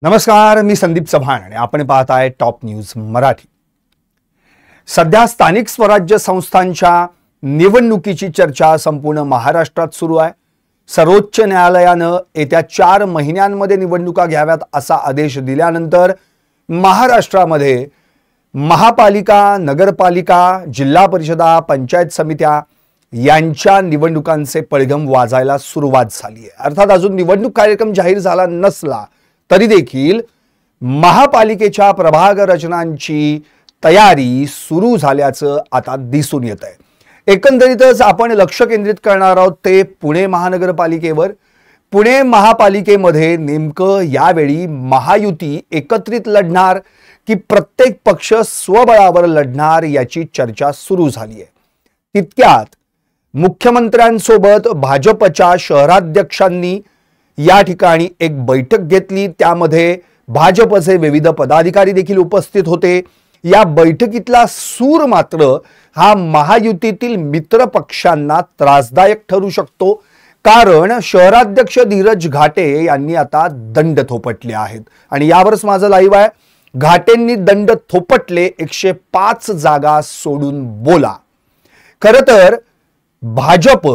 नमस्कार, मी संदीप चव्हाण आणि आपण पाहताय टॉप न्यूज मराठी। सध्या स्थानिक स्वराज्य संस्थांच्या निवडणुकीची चर्चा संपूर्ण महाराष्ट्रात सुरू आहे। सर्वोच्च न्यायालयानं येत्या 4 महिन्यांमध्ये निवडणुका घ्याव्यात असा आदेश दिल्यानंतर महाराष्ट्रामध्ये महापालिका, नगरपालिका, जिल्हा परिषदा, पंचायत समित्या यांच्या निवडणुकांचे पडघम वाजायला सुरुवात झाली आहे। अर्थात अजून निवडणूक कार्यक्रम जाहीर झाला नसला तरी देखील महापालिकेच्या प्रभाग रचनांची तयारी सुरू झाल्याचं आता दिसून येत आहे। एकंदरीतच आपण लक्ष केंद्रित करणार आहोत ते पुणे महानगरपालिकेवर। पुणे महापालिकेमध्ये नेमकं यावेळी महायुती एकत्रित लढणार की प्रत्येक पक्ष स्वबळावर लढणार याची चर्चा सुरू झाली आहे। तितक्यात मुख्यमंत्र्यांसोबत भाजपच्या शहराध्यक्षांनी या ठिकाणी एक बैठक घेतली। त्यामध्ये भाजपचे विविध पदाधिकारी देखील उपस्थित होते। या बैठकीतला सूर मात्र हा महायुतीतील मित्र पक्षांना त्रासदायक ठरू शकतो, कारण शहराध्यक्ष धीरज घाटे यांनी आता दंड थोपटले आहेत आणि यावरच माझं लाईव्ह आहे। घाटेंनी दंड थोपटले, 105 जागा सोडून बोला। खरं तर भाजप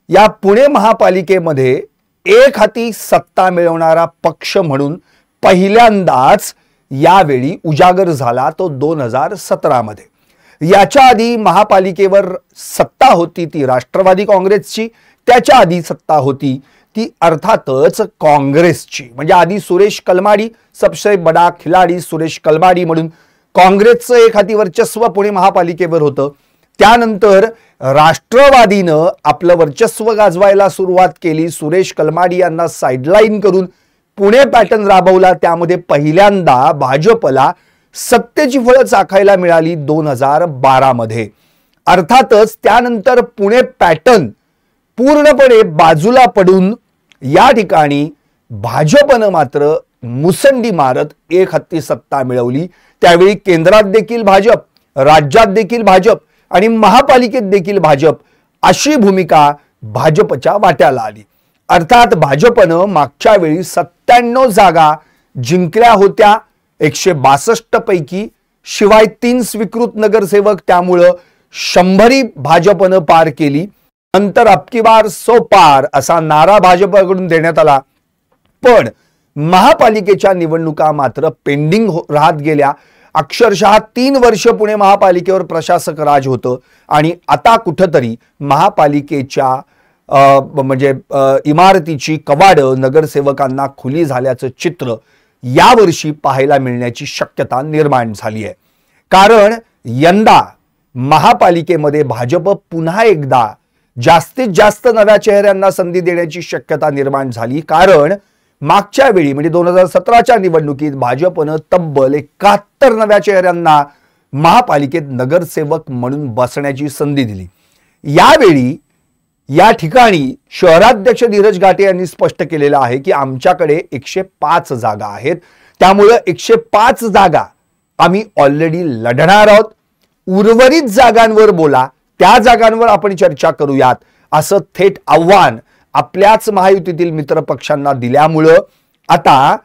या पुणे महापालिकेमध्ये एक हाती सत्ता मिळवणारा पक्ष म्हणून पहिल्यांदाच यावेळी उजागर झाला, तो 2017 मध्ये। याच्या आधी महापालिकेवर सत्ता होती ती राष्ट्रवादी काँग्रेसची, त्याच्या आधी सत्ता होती ती अर्थातच काँग्रेसची। म्हणजे आधी सुरेश कलमाडी, सबसे बडा खिलाडी सुरेश कलमाडी म्हणून काँग्रेसचं एक हाती वर्चस्व पुणे महापालिकेवर होतं। त्यानंतर राष्ट्रवादीनं आपलं वर्चस्व गाजवायला सुरुवात केली। सुरेश कलमाडी यांना साइडलाइन करून पुणे पॅटर्न राबवला। त्यामध्ये पहिल्यांदा भाजपला सत्तेची फळं चाखायला मिळाली 2012 मध्ये। अर्थातच त्यानंतर पुणे पॅटर्न पूर्णपणे बाजूला पडून या ठिकाणी भाजपनं मात्र मुसंडी मारत एक हाती सत्ता मिळवली। त्यावेळी केंद्रात देखील भाजप, राज्यात देखील भाजप आणि महापालिकेत देखील भाजप अशी भूमिका भाजपच्या वाट्याला आली। अर्थात भाजपनं मागच्या वेळी 97 जागा जिंकल्या होत्या 162 पैकी, शिवाय 3 स्वीकृत नगरसेवक, त्यामुळे 100 भाजपनं पार केली। नंतर अबकी बार सो पार असा नारा भाजपकडून देण्यात आला, पण महापालिकेच्या निवडणुका मात्र पेंडिंग राहत गेल्या। अक्षरशः 3 वर्ष पुणे महापालिकेवर प्रशासक राज होतं आणि आता कुठेतरी महापालिकेच्या इमारतीची कवाडं नगरसेवकांना खुली झाल्याचं चित्र यावर्षी पाहायला मिळण्याची शक्यता निर्माण झाली आहे। कारण यंदा महापालिकेमध्ये भाजप पुन्हा एकदा जास्तीत जास्त नव्या चेहऱ्यांना संधी देण्याची शक्यता निर्माण झाली। कारण मागच्या वेळी म्हणजे 2017च्या निवडणुकीत भाजपनं तब्बल 71 नव्या चेहऱ्यांना महापालिकेत नगरसेवक म्हणून बसण्याची संधी दिली। यावेळी या ठिकाणी शहराध्यक्ष धीरज घाटे यांनी स्पष्ट केलेलं आहे की आमच्याकडे 105 जागा आहेत, त्यामुळे 105 जागा आम्ही ऑलरेडी लढणार आहोत। उर्वरित जागांवर बोला, त्या जागांवर आपण चर्चा करूयात असं थेट आव्हान आपल्याच महायुतीतील मित्र पक्षांना दिल्यामुळे आता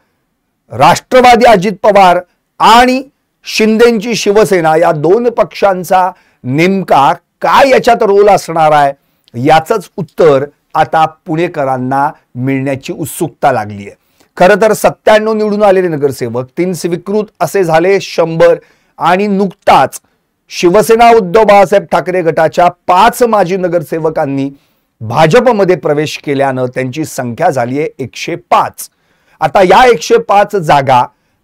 राष्ट्रवादी अजित पवार आणि शिंदेची शिवसेना या 2 पक्षांचा नेमका काय याच्यात रोल असणार आहे याचंच उत्तर आता पुणेकरांना मिळण्याची उत्सुकता लागली आहे। खरं तर 97 निवडून आलेले नगरसेवक, 3 स्वीकृत असे झाले 100 आणि नुकताच शिवसेना उद्धव बाळासाहेब ठाकरे गटाच्या 5 माजी नगरसेवकांनी भाजपमध्ये प्रवेश केल्यानं त्यांची संख्या झाली आहे 105। आता या 105 जागा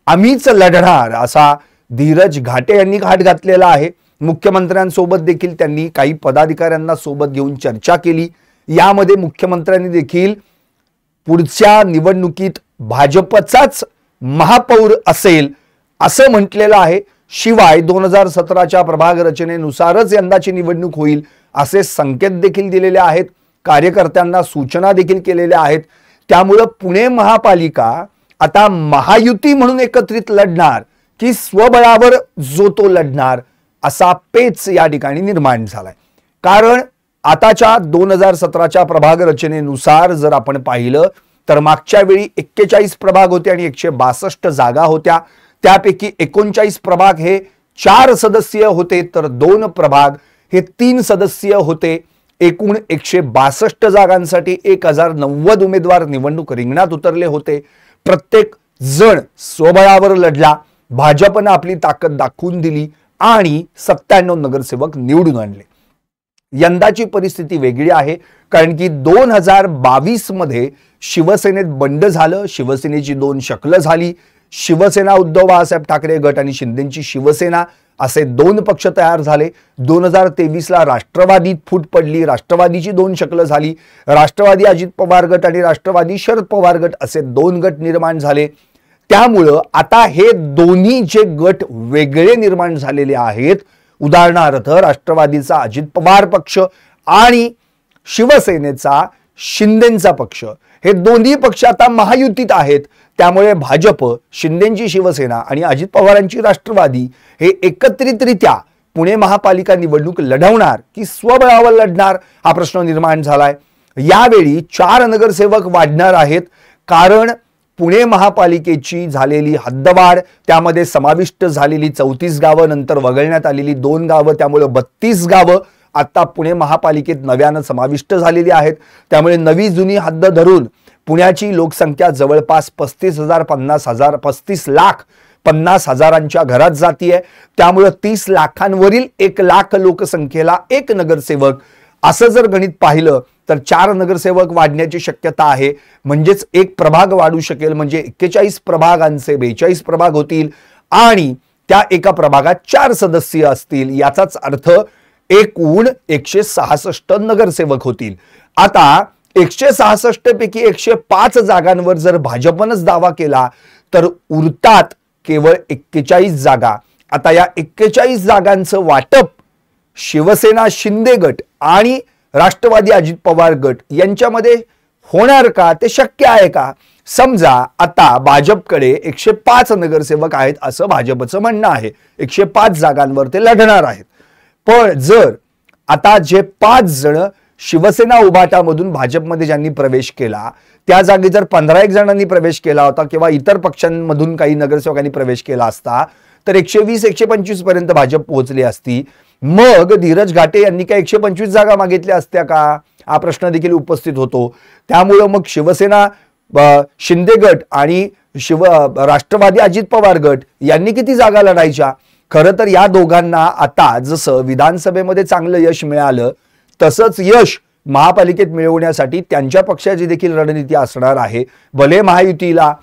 आम्हीच लढणार असा धीरज घाटे यांनी घाट घातलेला आहे। मुख्यमंत्र्यांसोबत देखील त्यांनी काही पदाधिकाऱ्यांना सोबत घेऊन चर्चा केली। यामध्ये मुख्यमंत्र्यांनी देखील पुढच्या निवडणुकीत भाजपचाच महापौर असेल असं म्हटलेलं आहे। शिवाय 2017च्या प्रभाग रचनेनुसारच यंदाची निवडणूक होईल असे संकेत देखील दिलेले आहेत। कार्यकर्त्यांना सूचना देखील केलेल्या आहेत। त्यामुळे पुणे महापालिका आता महायुती म्हणून एकत्रित लढणार की स्वबळावर जो तो लढणार असा पेच या ठिकाणी निर्माण झालाय। कारण आताच्या 2017च्या प्रभाग रचनेनुसार जर आपण पाहिलं तर मागच्या वेळी 41 प्रभाग होते आणि 162 जागा होत्या। त्यापैकी 39 प्रभाग हे 4 सदस्यीय होते तर 2 प्रभाग हे 3 सदस्यीय होते। एकूण 162 जागांसाठी 1090 उमेदवार निवडणूक रिंगणात उतरले होते। प्रत्येक जण स्वबळावर लढला। भाजपने आपली ताकद दाखवून दिली आणि 97 नगरसेवक निवडून आणले। यंदाची परिस्थिती वेगळी आहे, कारण की 2022 मध्ये शिवसेनेत बंड झालं। शिवसेनेची 2 शकलं झाली। शिवसेना उद्धव बाळासाहेब ठाकरे गट आणि शिंदेची शिवसेना असे 2 पक्ष तयार झाले। 2023 ला राष्ट्रवादीत फूट पडली। राष्ट्रवादीची 2 शकलं झाली। राष्ट्रवादी अजित पवार गट आणि राष्ट्रवादी शरद पवार गट असे 2 गट निर्माण झाले। त्यामुळे आता हे दोन्ही जे गट वेगळे निर्माण झालेले आहेत, उदाहरणार्थ राष्ट्रवादीचा अजित पवार पक्ष आणि शिवसेनेचा शिंदेचा पक्ष, हे दोन्ही पक्ष आता महायुतीत आहेत। त्यामुळे भाजप, शिंदेची शिवसेना आणि अजित पवारांची राष्ट्रवादी हे एकत्रितरित्या पुणे महापालिका निवडणूक लढवणार की स्वबळावर लढणार हा प्रश्न निर्माण झालाय। यावेळी 4 नगरसेवक वाढणार आहेत, कारण पुणे महापालिकेची झालेली हद्दवाढ, त्यामध्ये समाविष्ट झालेली 34 गावं, नंतर वगळण्यात आलेली 2 गावं, त्यामुळे 32 गावं आता पुणे महापालिकेत नव्यानं समाविष्ट झालेली आहेत। त्यामुळे नवी जुनी हद्द धरून पुण्याची लोकसंख्या जवळपास 35,50,000 घरात जातीये। त्यामुळे 30 लाखांवरील 1 लाख लोकसंख्येला 1 नगरसेवक असं जर गणित पाहिलं तर 4 नगरसेवक वाढण्याची शक्यता आहे। म्हणजेच 1 प्रभाग वाढू शकेल, म्हणजे 41 प्रभागांचे 42 प्रभाग होतील आणि त्या एका प्रभागात 4 सदस्य असतील। याचाच अर्थ एकूण 166 नगरसेवक होतील। आता 166 पैकी 105 जागांवर जर भाजपनंच दावा केला तर उरतात केवळ 41 जागा। आता या 41 जागांचं वाटप शिवसेना शिंदे गट आणि राष्ट्रवादी अजित पवार गट यांच्यामध्ये होणार का, ते शक्य आहे का? समजा आता भाजपकडे 105 नगरसेवक आहेत असं भाजपचं म्हणणं आहे, 105 जागांवर ते लढणार आहेत। पण जर आता जे 5 जण शिवसेना उभाटामधून भाजपमध्ये ज्यांनी प्रवेश केला, त्या जागी जर 15 जणांनी प्रवेश केला होता किंवा इतर पक्षांमधून काही नगरसेवकांनी प्रवेश केला असता तर 120-125 पर्यंत भाजप पोहोचली असती। मग धीरज घाटे यांनी काय 125 जागा मागितल्या असत्या का, हा प्रश्न देखील उपस्थित होतो। त्यामुळे मग शिवसेना शिंदे गट आणि राष्ट्रवादी अजित पवार गट यांनी किती जागा लढायच्या? खरं तर या दोघांना आता जसं विधानसभेमध्ये चांगलं यश मिळालं तसंच यश महापालिकेत मिळवण्यासाठी त्यांच्या पक्षाची देखील रणनीती असणार आहे। भले महायुतीला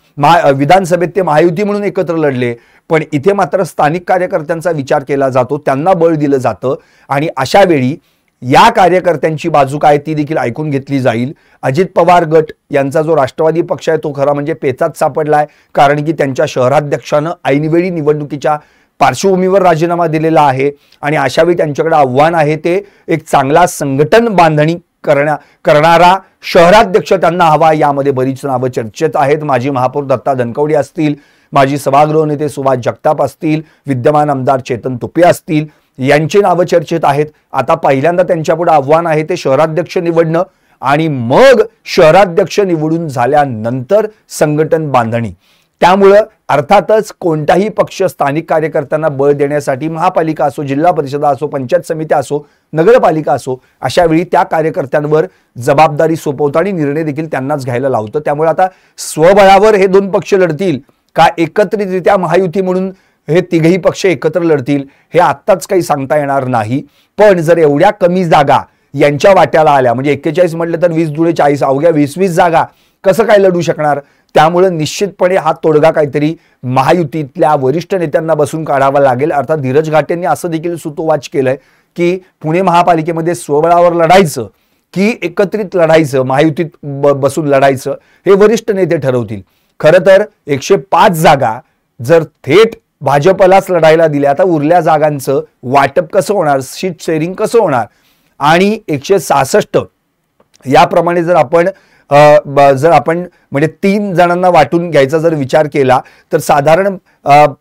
विधानसभेत ते महायुती म्हणून एकत्र लढले, पण इथे मात्र स्थानिक कार्यकर्त्यांचा विचार केला जातो, त्यांना बळ दिलं जातं आणि अशा वेळी या कार्यकर्त्यांची बाजू काय ती देखील ऐकून घेतली जाईल। अजित पवार गट यांचा जो राष्ट्रवादी पक्ष आहे तो खरा म्हणजे पेचात सापडलाय, कारण की त्यांच्या शहराध्यक्षानं ऐनवेळी निवडणुकीच्या पार्श्वभूमीवर राजीनामा दिलेला आहे आणि अशावेळी त्यांच्याकडे आव्हान आहे ते एक चांगला संघटन बांधणी करणारा शहराध्यक्ष त्यांना हवा। यामध्ये बरीच नावं चर्चेत आहेत। माजी महापौर दत्ता धनकवडी असतील, माजी सभागृह नेते सुभाष जगताप असतील, विद्यमान आमदार चेतन तुपे असतील, यांची नावं चर्चेत आहेत। आता पहिल्यांदा त्यांच्यापुढे आव्हान आहे ते शहराध्यक्ष निवडणं आणि मग शहराध्यक्ष निवडून झाल्यानंतर संघटन बांधणी। त्यामुळे अर्थातच कोणताही पक्ष स्थानिक कार्यकर्त्यांना बळ देण्यासाठी महापालिका असो, जिल्हा परिषद असो, पंचायत समिती असो, नगरपालिका असो, अशा वेळी त्या कार्यकर्त्यांवर जबाबदारी सोपवतो आणि निर्णय देखील त्यांनाच घ्यायला लावतो। त्यामुळे आता स्वबळावर हे 2 पक्ष लढतील का एकत्रितरित्या महायुती म्हणून हे तिघही पक्ष एकत्र लढतील हे आत्ताच काही सांगता येणार नाही। पण जर एवढ्या कमी जागा यांच्या वाट्याला आल्या, म्हणजे 41 म्हटलं तर 20 दुणे 40, अवघ्या 20-20 जागा कसं काय लढू शकणार? त्यामुळे निश्चितपणे हा तोडगा काहीतरी महायुतीतल्या वरिष्ठ नेत्यांना बसून काढावा लागेल। अर्थात धीरज घाटेंनी असं देखील सूतोवाच केलंय की पुणे महापालिकेमध्ये स्वबळावर लढायचं की एकत्रित लढायचं, महायुतीत बसून लढायचं हे वरिष्ठ नेते ठरवतील। खरं तर 105 जागा जर थेट भाजपलाच लढायला दिल्या, आता उरल्या जागांचं वाटप कसं होणार, सीट शेअरिंग कसं होणार? आणि 166 याप्रमाणे जर आपण म्हणजे 3 जणांना वाटून घ्यायचा जर विचार केला तर साधारण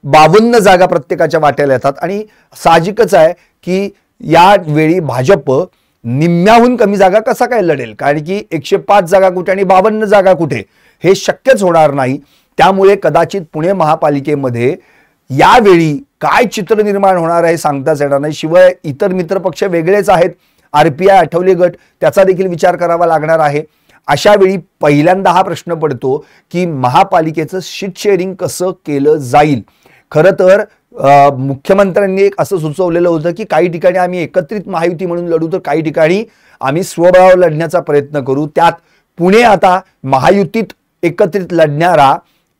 52 जागा प्रत्येकाच्या वाट्याला येतात आणि साहजिकच आहे की या वेळी भाजप निम्म्याहून कमी जागा कसा काय लढेल, कारण की 105 जागा कुठे आणि 52 जागा कुठे हे शक्यच होणार नाही. त्यामुळे कदाचित पुणे महापालिकेमध्ये यावेळी काय चित्र निर्माण होणार आहे सांगताच येणार नाही. शिवाय इतर मित्र पक्ष वेगळेच आहेत. RPI आठवले गट त्याचा देखील विचार करावा लागणार आहे. अशा वेळी पहिल्यांदा हा प्रश्न पडतो की महापालिकेचं सीट शेअरिंग कसं केलं जाईल. खरं तर मुख्यमंत्र्यांनी एक असं सुचवलेलं होतं की काही ठिकाणी आम्ही एकत्रित महायुती म्हणून लढू, तर काही ठिकाणी आम्ही स्वबळावर लढण्याचा प्रयत्न करू. त्यात पुणे आता महायुतीत एकत्रित लढणारा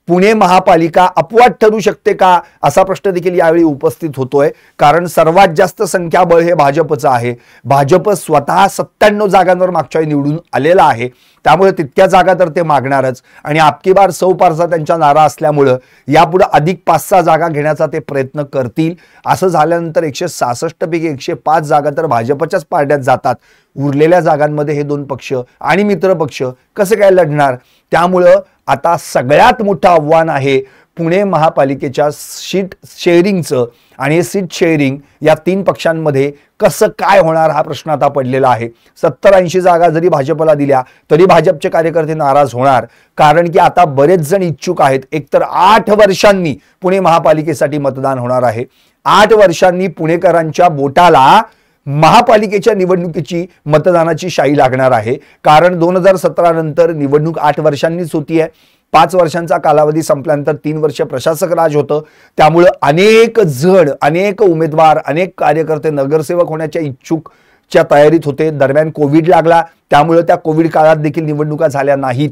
पुणे महापालिका अपवाद ठरू शकते का असा प्रश्न देखील यावेळी उपस्थित होतोय. कारण सर्वात जास्त संख्याबळ हे भाजपचं आहे. भाजप स्वतः 97 जागांवर मागच्या वेळी निवडून आलेला आहे. त्यामुळे तितक्या जागा तर ते मागणारच. आणि आपकी बार सौ पारचा त्यांचा नारा असल्यामुळं यापुढे अधिक 5-6 जागा घेण्याचा ते प्रयत्न करतील. असं झाल्यानंतर 166 पैकी 105 जागा तर भाजपच्याच पारड्यात जातात. उरलेल्या जागांमध्ये हे दोन पक्ष आणि मित्र पक्ष कसे काय लढणार. त्यामुळं आता सगळ्यात मोठं आव्हान आहे पुणे महापालिकेच्या सीट शेअरिंगचं. आणि हे सीट शेअरिंग या 3 पक्षांमध्ये कसं काय होणार हा प्रश्न आता पडलेला आहे. 70-80 जागा जरी भाजपला दिल्या तरी भाजपचे कार्यकर्ते नाराज होणार. कारण की आता बरेच जण इच्छुक आहेत. एकतर 8 वर्षांनी पुणे महापालिकेसाठी मतदान होणार आहे. 8 वर्षांनी पुणेकरांच्या बोटाला महापालिकेच्या निवडणुकीची मतदानाची शाई लागणार आहे. कारण 2017 नंतर निवडणूक 8 वर्षांनीच होती आहे. 5 वर्षांचा कालावधी संपल्यानंतर 3 वर्ष प्रशासक राज होतं. त्यामुळे अनेक जण, अनेक उमेदवार, अनेक कार्यकर्ते नगरसेवक होण्याच्या इच्छुकच्या तयारीत होते. दरम्यान कोविड लागला. त्यामुळे त्या कोविड काळात देखील निवडणुका झाल्या नाहीत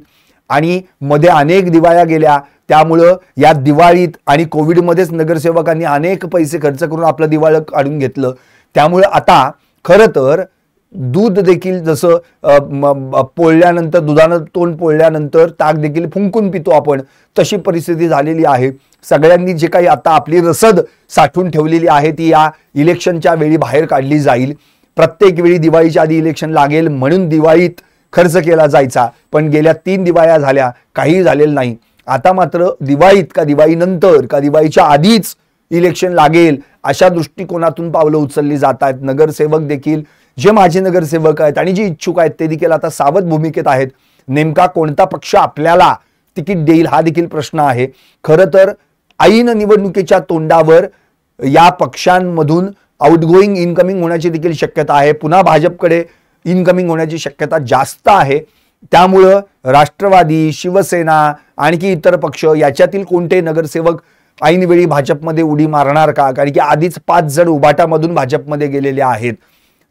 आणि मध्ये अनेक दिवाळ्या गेल्या. त्यामुळं या दिवाळीत आणि कोविडमध्येच नगरसेवकांनी अनेक पैसे खर्च करून आपलं दिवाळं काढून घेतलं. त्यामुळे आता खरं तर दूध देखील जसं पोळल्यानंतर, दुधानं तोंड पोळल्यानंतर ताक देखील फुंकून पितो आपण, तशी परिस्थिती झालेली आहे. सगळ्यांनी जे काही आता आपली रसद साठवून ठेवलेली आहे ती या इलेक्शनच्या वेळी बाहेर काढली जाईल. प्रत्येक वेळी दिवाळीच्या आधी इलेक्शन लागेल म्हणून दिवाळीत खर्च केला जायचा, पण गेल्या 3 दिवाळ्या झाल्या, काही झालेलं नाही. आता मात्र दिवाळीत का दिवाळीनंतर का दिवाळीच्या आधीच इलेक्शन लागेल अशा दृष्टिकोनातून पावलं उचलली जात आहेत. नगरसेवक देखील, जे माजी नगरसेवक आहेत आणि जे इच्छुक आहेत ते देखील आता सावध भूमिकेत आहेत. नेमका कोणता पक्ष आपल्याला तिकीट देईल हा देखील प्रश्न आहे. खरं तर ऐन निवडणुकीच्या तोंडावर या पक्षांमधून आउटगोईंग इनकमिंग होण्याची देखील शक्यता आहे. पुन्हा भाजपकडे इनकमिंग होण्याची शक्यता जास्त आहे. त्यामुळं राष्ट्रवादी, शिवसेना, आणखी इतर पक्ष याच्यातील कोणते नगरसेवक ऐनवेळी भाजपमध्ये उडी मारणार का. कारण की आधीच 5 जण उबाटामधून भाजपमध्ये गेलेले आहेत.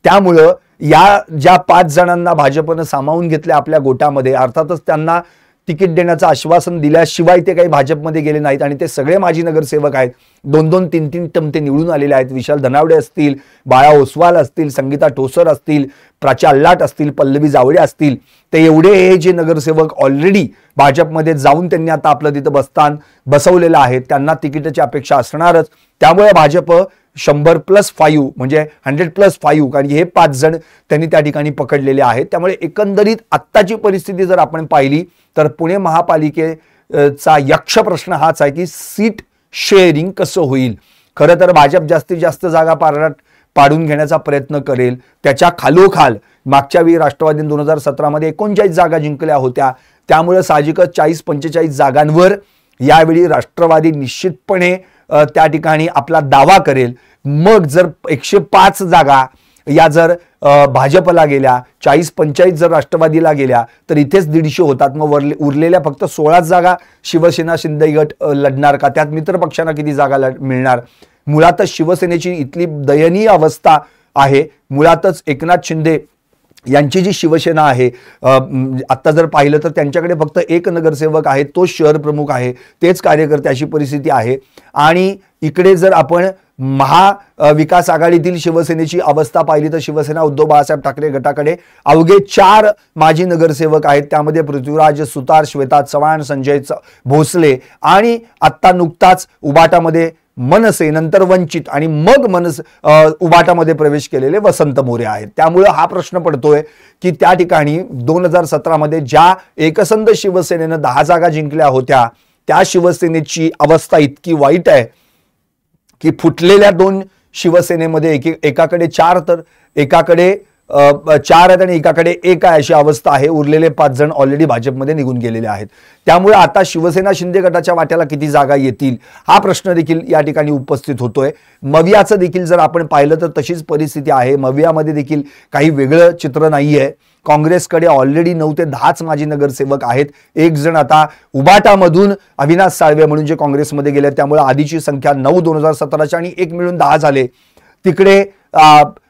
त्यामुळं या ज्या 5 जणांना भाजपनं सामावून घेतले आपल्या गोटामध्ये, अर्थातच त्यांना तिकीट देण्याचं आश्वासन दिल्याशिवाय ते काही भाजपमध्ये गेले नाहीत. आणि ते सगळे माजी नगरसेवक आहेत. 2-2, 3-3 टर्म ते निवडून आलेले आहेत. विशाल धनावडे असतील, बाळा ओसवाल असतील, संगीता ठोसर असतील, प्राची अल्लाट असतील, पल्लवी जावळे असतील, ते एवढे हे जे नगरसेवक ऑलरेडी भाजपमध्ये जाऊन त्यांनी आता आपलं तिथं बसतान बसवलेलं आहे, त्यांना तिकीटाची अपेक्षा असणारच. त्यामुळे भाजप 100+5 म्हणजे 100+5, कारण हे 5 जण त्यांनी त्या ठिकाणी पकडलेले आहेत. त्यामुळे एकंदरीत आत्ताची परिस्थिती जर आपण पाहिली तर पुणे महापालिकेचा यक्ष प्रश्न हाच आहे की सीट शेअरिंग कसं होईल. खरं तर भाजप जास्तीत जास्त जागा पाडून घेण्याचा प्रयत्न करेल. त्याच्या खालोखाल मागच्या वेळी राष्ट्रवादीने 2017 मध्ये 39 जागा जिंकल्या होत्या. त्यामुळे साहजिकच 40-45 जागांवर यावेळी राष्ट्रवादी निश्चितपणे त्या ठिकाणी आपला दावा करेल. मग जर 105 जागा या जर भाजपला गेल्या, 40-45 जर राष्ट्रवादीला गेल्या तर इथेच 150 होतात. मग उरलेल्या फक्त 16 जागा शिवसेना शिंदे गट लढणार का. त्यात मित्र पक्षांना किती जागा मिळणार. मुळातच शिवसेनेची इथली दयनीय अवस्था आहे. मुळातच एकनाथ शिंदे यांची जी शिवसेना आहे, आता जर पाहिलं तर त्यांच्याकडे फक्त 1 नगरसेवक आहे, तो शहर प्रमुख आहे, तेच कार्यकर्ते, अशी परिस्थिती आहे. आणि इकडे जर आपण महाविकास आघाडीतील शिवसेनेची अवस्था पाहिली तर शिवसेना उद्धव बाळासाहेब ठाकरे गटाकडे अवघे 4 माजी नगरसेवक आहेत. त्यामध्ये पृथ्वीराज सुतार, श्वेता चव्हाण, संजय भोसले आणि आत्ता नुकताच उबाटामध्ये मनसे, नंतर वंचित आणि मग उबाटामध्ये प्रवेश केलेले वसंत मोरे आहेत. त्यामुळे हा प्रश्न पडतोय की त्या ठिकाणी 2017 मध्ये ज्या एकसंध शिवसेनेनं 10 जागा जिंकल्या होत्या त्या शिवसेनेची अवस्था इतकी वाईट आहे की फुटलेल्या 2 शिवसेनेमध्ये एकाकडे 4 तर एकाकडे 4 आहेत आणि एकाकडे 1 आहे अशी अवस्था आहे. उरलेले 5 जण ऑलरेडी भाजपमध्ये निघून गेलेले आहेत. त्यामुळे आता शिवसेना शिंदे गटाच्या वाट्याला किती जागा येतील हा प्रश्न देखील या ठिकाणी उपस्थित होतोय. मवियाचं देखील जर आपण पाहिलं तर तशीच परिस्थिती आहे. मवियामध्ये देखील काही वेगळं चित्र नाहीये. काँग्रेसकडे ऑलरेडी 9 ते 10च माजी नगरसेवक आहेत. एक जण आता उबाटामधून अविनाश साळवे म्हणून जे काँग्रेसमध्ये गेले, त्यामुळे आधीची संख्या 9 2017 आणि 1 मिळून 10 झाले. तिकडे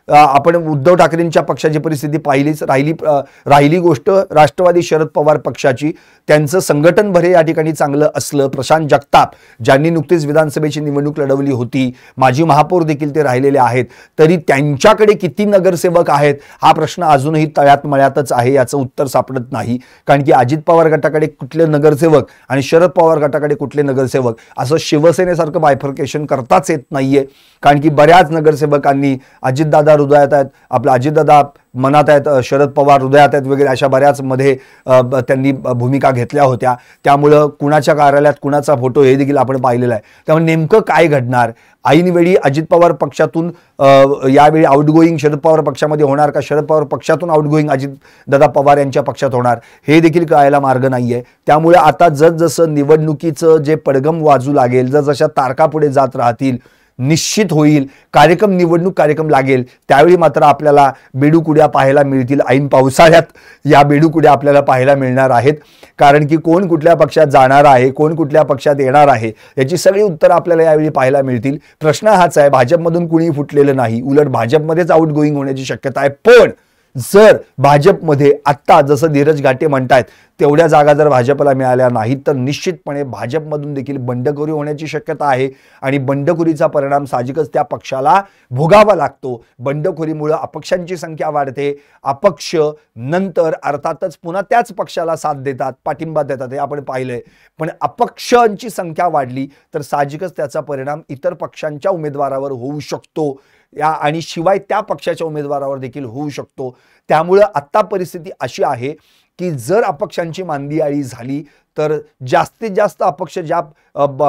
आपण उद्धव ठाकरेंच्या पक्षाची परिस्थिती पाहिलीच. राहिली गोष्ट राष्ट्रवादी शरद पवार पक्षाची. त्यांचं संघटन भरे या ठिकाणी चांगलं असलं. प्रशांत जगताप ज्यांनी नुकतीच विधानसभेची निवडणूक लढवली होती, माजी महापौर देखील ते राहिलेले आहेत, तरी त्यांच्याकडे किती नगरसेवक आहेत हा प्रश्न अजूनही तळ्यात मळ्यातच आहे. याचं उत्तर सापडत नाही. कारण की अजित पवार गटाकडे कुठले नगरसेवक आणि शरद पवार गटाकडे कुठले नगरसेवक असं शिवसेनेसारखं बायफर्केशन करताच येत नाहीये. कारण की बऱ्याच नगरसेवकांनी अजितदादा हृदयात आहेत, आपलं अजितदादा मनात आहेत, शरद पवार हृदयात आहेत वगैरे अशा बऱ्याच मध्ये त्यांनी भूमिका घेतल्या होत्या. त्यामुळं कुणाच्या कार्यालयात कुणाचा फोटो हे देखील आपण पाहिलेलं आहे. त्यामुळे नेमकं काय घडणार, ऐनवेळी अजित पवार पक्षातून यावेळी आउटगोईंग शरद पवार पक्षामध्ये होणार का, शरद पवार पक्षातून आउटगोईंग अजितदादा पवार यांच्या पक्षात होणार हे देखील कळायला मार्ग नाहीये. त्यामुळे आता जसजसं निवडणुकीचं जे पडगम वाजू लागेल, जसजशा तारखा पुढे जात राहतील, निश्चित होईल कार्यक्रम, निवडणूक कार्यक्रम लागेल, त्यावेळी मात्र आपल्याला बेडूकुड्या पाहायला मिळतील. ऐन पावसाळ्यात या बेडूकुड्या आपल्याला पाहायला मिळणार आहेत. कारण की कोण कुठल्या पक्षात जाणार आहे, कोण कुठल्या पक्षात येणार आहे याची सगळी उत्तरं आपल्याला यावेळी पाहायला मिळतील. प्रश्न हाच आहे, भाजपमधून कुणी फुटलेलं नाही, उलट भाजपमध्येच आउटगोईंग होण्याची शक्यता आहे. पण जर भाजपमध्ये आत्ता जसं धीरज घाटे म्हणतायत तेवढ्या जागा जर भाजपला मिळाल्या नाहीत तर निश्चितपणे भाजपमधून देखील बंडखोरी होण्याची शक्यता आहे. आणि बंडखोरीचा परिणाम साहजिकच त्या पक्षाला भोगावा लागतो. बंडखोरीमुळे अपक्षांची संख्या वाढते. अपक्ष नंतर अर्थातच पुन्हा त्याच पक्षाला साथ देतात, पाठिंबा देतात, हे आपण पाहिलंय. पण अपक्षांची संख्या वाढली तर साहजिकच त्याचा परिणाम इतर पक्षांच्या उमेदवारावर होऊ शकतो आणि शिवाय त्या पक्षाच्या उमेदवारावर देखील होऊ शकतो. त्यामुळे आत्ता परिस्थिती अशी आहे की जर अपक्षांची मांदियाळी झाली तर जास्तीत जास्त अपक्ष, ज्या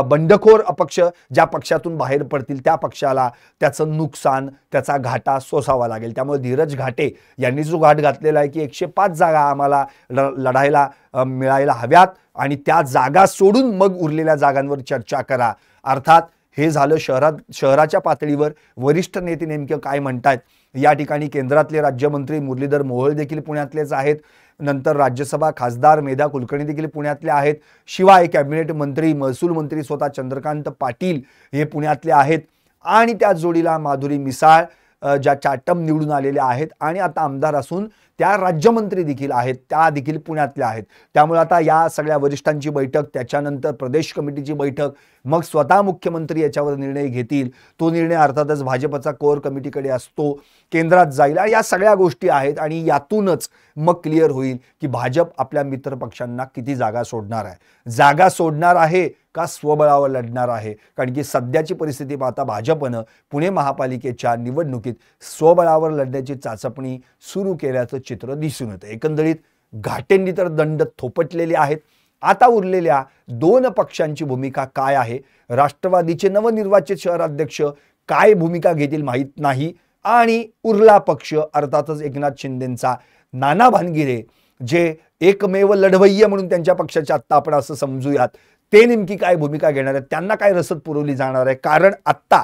बंडखोर अपक्ष ज्या पक्षातून बाहेर पडतील त्या पक्षाला त्याचं नुकसान, त्याचा घाटा सोसावा लागेल. त्यामुळे धीरज घाटे यांनी जो घाट घातलेला आहे की 105 जागा आम्हाला लढायला मिळायला हव्यात आणि त्या जागा सोडून मग उरलेल्या जागांवर चर्चा करा. अर्थात हे झालं शहराच्या पातळीवर वरिष्ठ नेते नेमके काय म्हणतायत. या ठिकाणी केंद्रातले राज्यमंत्री मुरलीधर मोहोळ देखील पुण्यातलेच आहेत. नंतर राज्यसभा खासदार मेधा कुलकर्णी देखील पुण्यातले आहेत. शिवाय कॅबिनेट मंत्री, महसूल मंत्री स्वतः चंद्रकांत पाटील हे पुण्यातले आहेत. आणि त्या जोडीला माधुरी मिसाळ ज्या चाटम निवडून आलेल्या आहेत आणि आता आमदार असून त्या राज्यमंत्री देखील आहेत, त्या देखील पुण्यातल्या आहेत. त्यामुळे आता या सगळ्या वरिष्ठांची बैठक, त्याच्यानंतर प्रदेश कमिटीची बैठक, मग स्वतः मुख्यमंत्री याच्यावर निर्णय घेतील. तो निर्णय अर्थातच भाजपचा कोर कमिटीकडे असतो, केंद्रात जाईल. आणि या सगळ्या गोष्टी आहेत आणि यातूनच मग क्लिअर होईल की भाजप आपल्या मित्र पक्षांना किती जागा सोडणार आहे, जागा सोडणार आहे का स्वबळावर लढणार आहे. कारण की सध्याची परिस्थिती पाहता भाजपनं पुणे महापालिकेच्या निवडणुकीत स्वबळावर लढण्याची चाचपणी सुरू केल्याचं चित्र दिसून येतं. एकंदरीत घाटेंनी तर दंड थोपटलेले आहेत. आता उरलेल्या 2 पक्षांची भूमिका काय आहे, राष्ट्रवादीचे नवनिर्वाचित शहराध्यक्ष काय भूमिका घेतील माहीत नाही. आणि उरला पक्ष अर्थातच एकनाथ शिंदेंचा नाना भानगिरे, जे एकमेव लढवय्य म्हणून त्यांच्या पक्षाच्या आत्ता आपण असं समजूयात, ते नेमकी काय भूमिका घेणार आहेत, त्यांना काय रसद पुरवली जाणार आहे. कारण आत्ता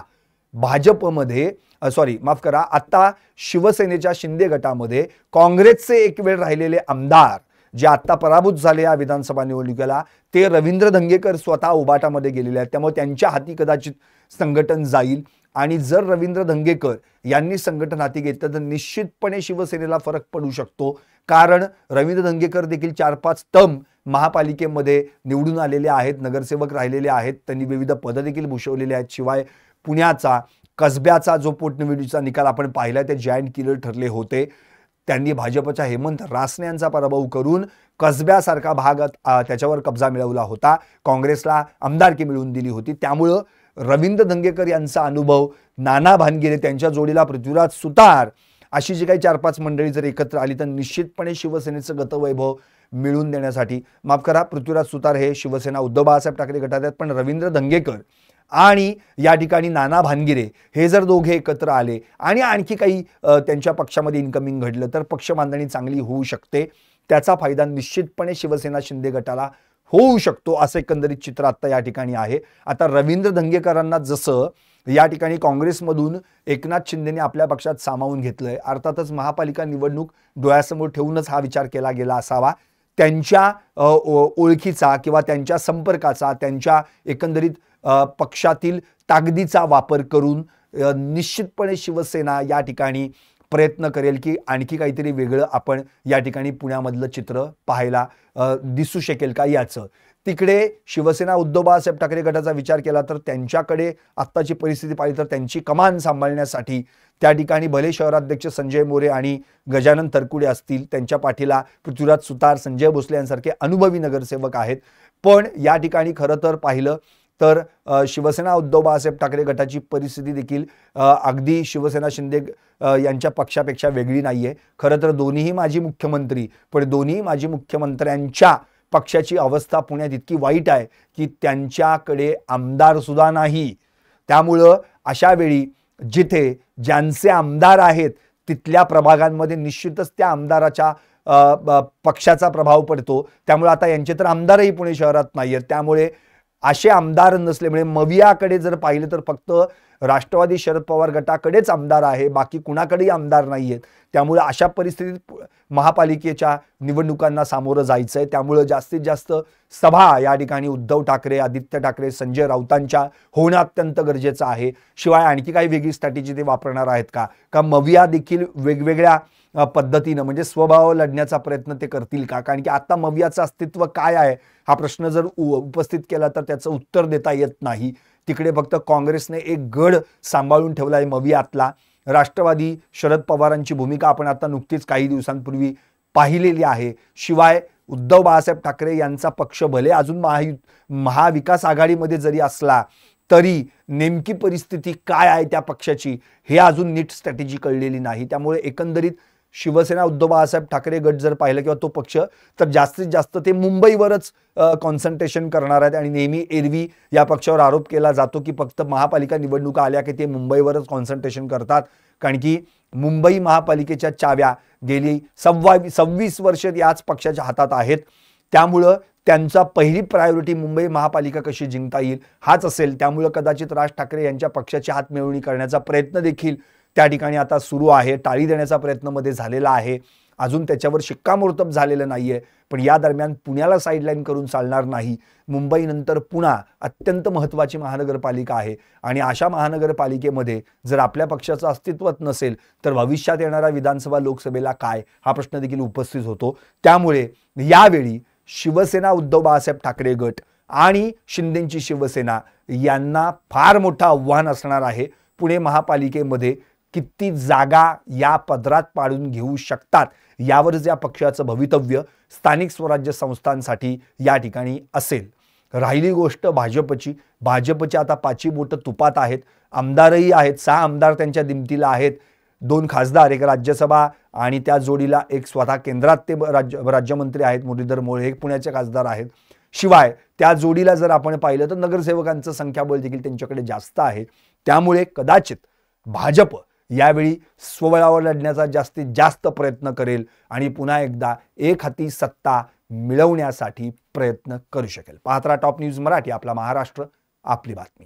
भाजपमध्ये आता शिवसेनेच्या शिंदे गटामध्ये काँग्रेसचे एक वेळ राहिलेले आमदार जे आता पराभूत झाले या विधानसभा निवडणुकीला, ते रवींद्र धंगेकर स्वतः उबाटामध्ये गेलेले आहेत. त्यामुळे त्यांच्या हाती कदाचित संघटन जाईल. आणि जर रवींद्र धंगेकर यांनी संघटन हाती घेतलं तर निश्चितपणे शिवसेनेला फरक पडू शकतो. कारण रवींद्र धंगेकर देखील 4-5 टर्म महापालिकेमध्ये निवडून आलेले आहेत, नगरसेवक राहिलेले आहेत, त्यांनी विविध पदं देखील भूषवलेली आहेत. शिवाय पुण्याचा कसब्याचा जो पोटनिवडणुकीचा निकाल आपण पाहिला ते जायंट किलर ठरले होते. त्यांनी भाजपच्या हेमंत रासने यांचा पराभव करून कसब्यासारखा भाग त्याच्यावर कब्जा मिळवला होता, काँग्रेसला आमदारकी मिळवून दिली होती. त्यामुळं रवींद्र धंगेकर यांचा अनुभव, नाना भानगिरे, त्यांच्या जोडीला पृथ्वीराज सुतार अशी जी काही 4-5 मंडळी जर एकत्र आली तर निश्चितपणे शिवसेनेचं गतवैभव मिळवून देण्यासाठी, माफ करा, पृथ्वीराज सुतार हे शिवसेना उद्धव बाळासाहेब ठाकरे गटात आहेत, पण रवींद्र धंगेकर आणि या ठिकाणी नाना भानगिरे हे जर दोघे एकत्र आले आणि आणखी काही त्यांच्या पक्षामध्ये इन्कमिंग घडलं तर पक्ष बांधणी चांगली होऊ शकते. त्याचा फायदा निश्चितपणे शिवसेना शिंदे गटाला होऊ शकतो असं एकंदरीत चित्र आता या ठिकाणी आहे. आता रवींद्र धंगेकरांना जसं या ठिकाणी काँग्रेसमधून एकनाथ शिंदेने आपल्या पक्षात सामावून घेतलंय, अर्थातच महापालिका निवडणूक डोळ्यासमोर ठेवूनच हा विचार केला गेला असावा. त्यांच्या ओळखीचा किंवा त्यांच्या संपर्काचा, त्यांच्या एकंदरीत पक्षातील ताकदीचा वापर करून निश्चितपणे शिवसेना या ठिकाणी प्रयत्न करेल की आणखी काहीतरी वेगळं आपण या ठिकाणी पुण्यामधलं चित्र पाहायला दिसू शकेल का याचं. तिकडे शिवसेना उद्धव बाळासाहेब ठाकरे गटाचा विचार केला तर त्यांच्याकडे आत्ताची परिस्थिती पाहिली तर त्यांची कमान सांभाळण्यासाठी त्या ठिकाणी भले शहराध्यक्ष संजय मोरे आणि गजानन तरकुडे असतील, त्यांच्या पाठीला पृथ्वीराज सुतार, संजय भोसले यांसारखे अनुभवी नगरसेवक आहेत. पण या ठिकाणी खरं तर पाहिलं तर शिवसेना उद्धव बाळासाहेब ठाकरे गटाची परिस्थिती देखील अगदी शिवसेना शिंदे यांच्या पक्षापेक्षा वेगळी नाहीये. खरं तर दोन्हीही माजी मुख्यमंत्री, पण दोन्ही माजी मुख्यमंत्र्यांच्या पक्षाची अवस्था पुण्यात इतकी वाईट आहे की त्यांच्याकडे आमदार सुद्धा नाही. त्यामुळं अशा वेळी जिथे ज्यांचे आमदार आहेत तिथल्या प्रभागांमध्ये निश्चितच त्या आमदाराच्या पक्षाचा प्रभाव पडतो. त्यामुळे आता यांचे तर आमदारही पुणे शहरात नाहीयेत. त्यामुळे असे आमदार नसल्यामुळे मवियाकडे जर पाहिलं तर फक्त राष्ट्रवादी शरद पवार गटाकडेच आमदार आहे, बाकी कुणाकडेही आमदार नाहीयेत. त्यामुळे अशा परिस्थितीत महापालिकेच्या निवडणुकांना सामोरं जायचं आहे. त्यामुळे जास्तीत जास्त सभा या ठिकाणी उद्धव ठाकरे, आदित्य ठाकरे, संजय राऊतांच्या होणं अत्यंत गरजेचं आहे. शिवाय आणखी काही वेगळी स्ट्रॅटेजी ते वापरणार आहेत का मविया देखील वेगवेगळ्या पद्धतीनं म्हणजे स्वभाव लढण्याचा प्रयत्न ते करतील का? कारण की आता मवियाचं अस्तित्व काय आहे हा प्रश्न जर उपस्थित केला तर त्याचं उत्तर देता येत नाही. तिकडे फक्त काँग्रेसने एक गड सांभाळून ठेवला आहे मवियातला. राष्ट्रवादी शरद पवारांची भूमिका आपण आता नुकतीच काही दिवसांपूर्वी पाहिलेली आहे. शिवाय उद्धव बाळासाहेब ठाकरे यांचा पक्ष भले अजून महाविकास आघाडीमध्ये जरी असला तरी नेमकी परिस्थिती काय आहे त्या पक्षाची हे अजून नीट स्ट्रॅटेजी कळलेली नाही. त्यामुळे एकंदरीत शिवसेना उद्धव बाळासाहेब ठाकरे गट जर पाहिलं किंवा तो पक्ष तर जास्तीत जास्त ते मुंबईवरच कॉन्सन्ट्रेशन करणार आहेत. आणि नेहमी एरवी या पक्षावर आरोप केला जातो की फक्त महापालिका निवडणुका आल्या की ते मुंबईवरच कॉन्सन्ट्रेशन करतात. कारण की मुंबई महापालिकेच्या चाव्या गेली 26 वर्ष याच पक्षाच्या हातात आहेत. त्यामुळं त्यांचा पहिली प्रायोरिटी मुंबई महापालिका कशी जिंकता येईल हाच असेल. त्यामुळं कदाचित राज ठाकरे यांच्या पक्षाची हातमिळवणी करण्याचा प्रयत्न देखील त्या ठिकाणी आता सुरू आहे. टाळी देण्याचा प्रयत्न मध्ये झालेला आहे. अजून त्याच्यावर शिक्कामोर्तब झालेलं नाहीये. पण या दरम्यान पुण्याला साईडलाईन करून चालणार नाही. मुंबईनंतर पुणा अत्यंत महत्त्वाची महानगरपालिका आहे आणि अशा महानगरपालिकेमध्ये जर आपल्या पक्षाचं अस्तित्वच नसेल तर भविष्यात येणाऱ्या विधानसभा लोकसभेला काय हा प्रश्न देखील उपस्थित होतो. त्यामुळे यावेळी शिवसेना उद्धव बाळासाहेब ठाकरे गट आणि शिंदेची शिवसेना यांना फार मोठं आव्हान असणार आहे. पुणे महापालिकेमध्ये किती जागा या पदरात पाडून घेऊ शकतात यावरच या पक्षाचं भवितव्य स्थानिक स्वराज्य संस्थांसाठी या ठिकाणी असेल. राहिली गोष्ट भाजपची आता 5 बोटं तुपात आहेत. आमदारही आहेत, 6 आमदार त्यांच्या दिमतीला आहेत. 2 खासदार, एक राज्यसभा आणि त्या जोडीला एक स्वतः केंद्रात ते राज्यमंत्री आहेत मुरलीधर मोहोळ, एक पुण्याचे खासदार आहेत. शिवाय त्या जोडीला जर आपण पाहिलं तर नगरसेवकांचं संख्याबळ देखील त्यांच्याकडे जास्त आहे. त्यामुळे कदाचित भाजप यावेळी स्वबळावर लढण्याचा जास्तीत जास्त प्रयत्न करेल आणि पुन्हा एकदा एक हाती सत्ता मिळवण्यासाठी प्रयत्न करू शकेल. पाहत रहा टॉप न्यूज मराठी, आपला महाराष्ट्र, आपली बातमी.